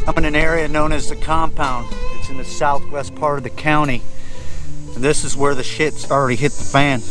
I'm in an area known as the Compound. It's in the southwest part of the county. And this is where the shit's already hit the fan.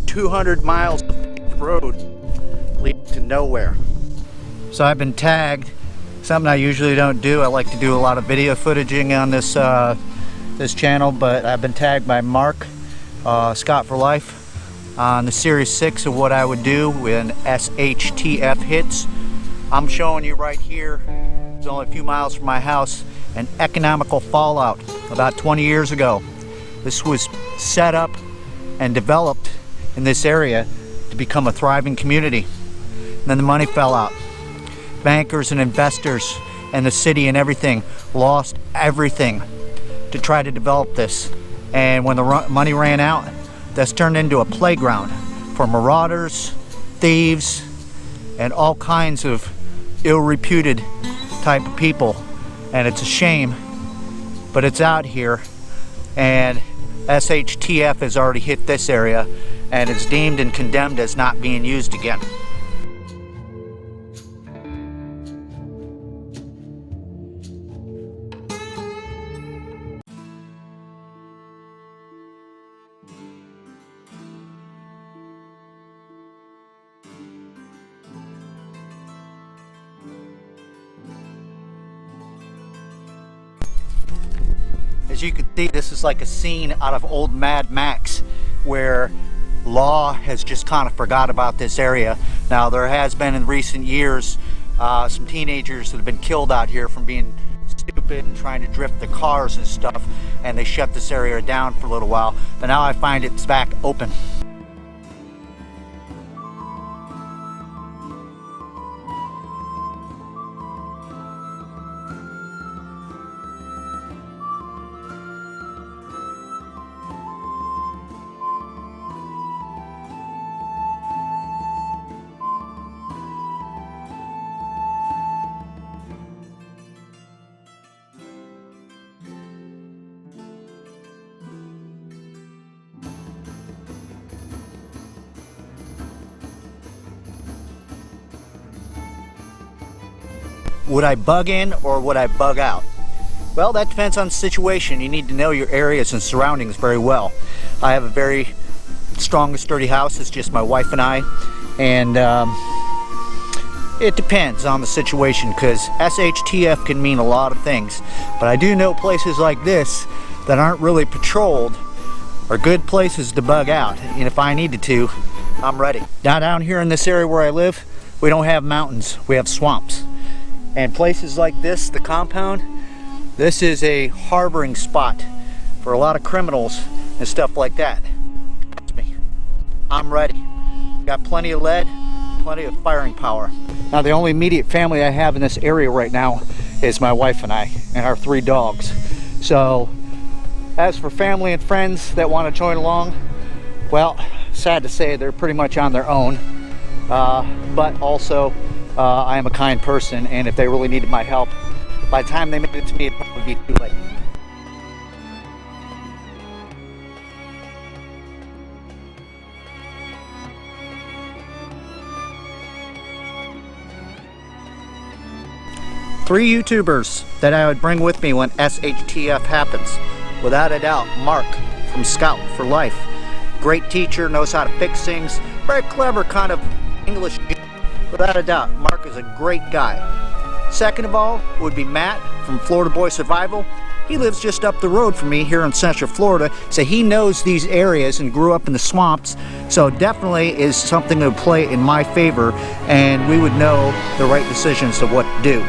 "200 miles of paved road leading to nowhere." So I've been tagged, something I usually don't do. I like to do a lot of video footaging on this this channel, but I've been tagged by Mark, Scott for Life, on the Series 6 of what I would do when S.H.T.F hits. I'm showing you right here, it's only a few miles from my house, an Economical Fallout about 20 years ago. This was set up and developed in this area to become a thriving community. And then the money fell out. Bankers and investors and the city and everything lost everything to try to develop this. And when the money ran out, that's turned into a playground for marauders, thieves, and all kinds of ill-reputed type of people. And it's a shame, but it's out here. And S.H.T.F has already hit this area, and it's deemed and condemned as not being used again. As you can see, this is like a scene out of old Mad Max, where law has just kind of forgot about this area. Now, there has been in recent years some teenagers that have been killed out here from being stupid and trying to drift the cars and stuff, and they shut this area down for a little while, but now I find it's back open. Would I bug in or would I bug out? Well, that depends on the situation. You need to know your areas and surroundings very well. I have a very strong and sturdy house. It's just my wife and I, and it depends on the situation, because S.H.T.F can mean a lot of things. But I do know places like this that aren't really patrolled are good places to bug out, and if I needed to, I'm ready. Now, down here in this area where I live, we don't have mountains, we have swamps. And places like this, the Compound, this is a harboring spot for a lot of criminals and stuff like that. Trust me, I'm ready. Got plenty of lead, plenty of firing power. Now, the only immediate family I have in this area right now is my wife and I and our 3 dogs. So, as for family and friends that want to join along, well, sad to say they're pretty much on their own. But also, I am a kind person, and if they really needed my help, by the time they made it to me, it'd probably be too late. Three YouTubers that I would bring with me when S.H.T.F happens. without a doubt, Mark from Scout for Life. Great teacher, knows how to fix things, very clever kind of English. Without a doubt, Mark is a great guy. Second of all would be Matt from Florida Boy Survival. He lives just up the road from me here in Central Florida, so he knows these areas and grew up in the swamps, so definitely is something that would play in my favor, and we would know the right decisions of what to do.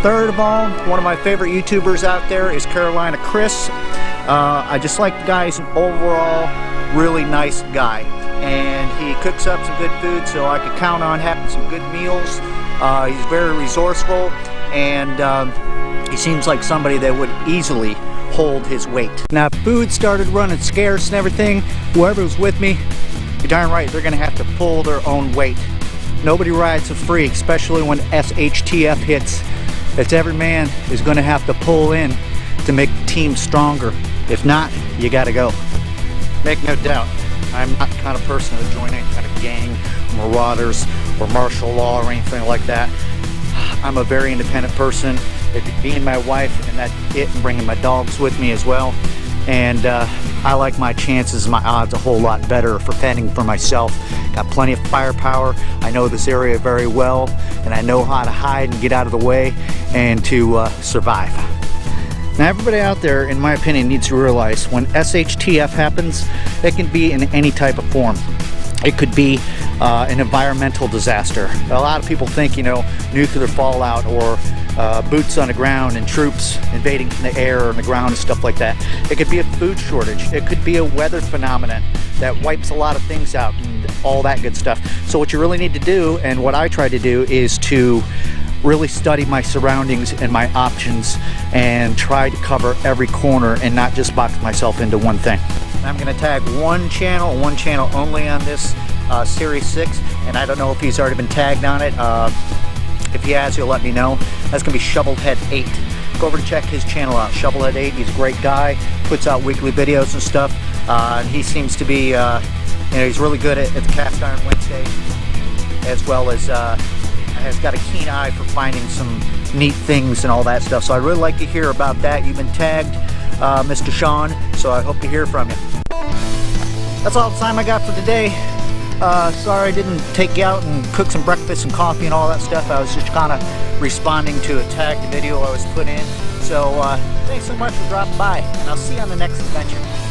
Third of all, one of my favorite YouTubers out there is Carolina Chris. I just like the guy. He's an overall really nice guy, and he cooks up some good food, so I could count on having some good meals. He's very resourceful, and he seems like somebody that would easily hold his weight. Now, if food started running scarce and everything, whoever's with me, you're darn right, they're gonna have to pull their own weight. Nobody rides for free, especially when S.H.T.F hits. It's every man is gonna have to pull in to make the team stronger. If not, you gotta go. Make no doubt, I'm not the kind of person to join any kind of gang, marauders, or martial law or anything like that. I'm a very independent person. It'd be me and my wife, and that's it, and bringing my dogs with me as well. And I like my chances, my odds a whole lot better for fending for myself. Got plenty of firepower. I know this area very well, and I know how to hide and get out of the way and to survive. Now, everybody out there, in my opinion, needs to realize when S.H.T.F happens, it can be in any type of form. It could be an environmental disaster. A lot of people think, you know, nuclear fallout or boots on the ground and troops invading from the air and the ground and stuff like that. It could be a food shortage. It could be a weather phenomenon that wipes a lot of things out and all that good stuff. So what you really need to do, and what I try to do, is to really study my surroundings and my options and try to cover every corner and not just box myself into one thing. I'm going to tag one channel only on this Series 6, and I don't know if he's already been tagged on it. If he has, he'll let me know. That's going to be Shovelhead8. Go over to check his channel out, Shovelhead8. He's a great guy, puts out weekly videos and stuff. And he seems to be, you know, he's really good at the Cast Iron Wednesday, as well as has got a keen eye for finding some neat things and all that stuff. So I'd really like to hear about that. You've been tagged, Mr. Sean, so I hope to hear from you. That's all the time I got for today. Sorry I didn't take you out and cook some breakfast and coffee and all that stuff. I was just kind of responding to a tagged video I was put in. So thanks so much for dropping by, and I'll see you on the next adventure.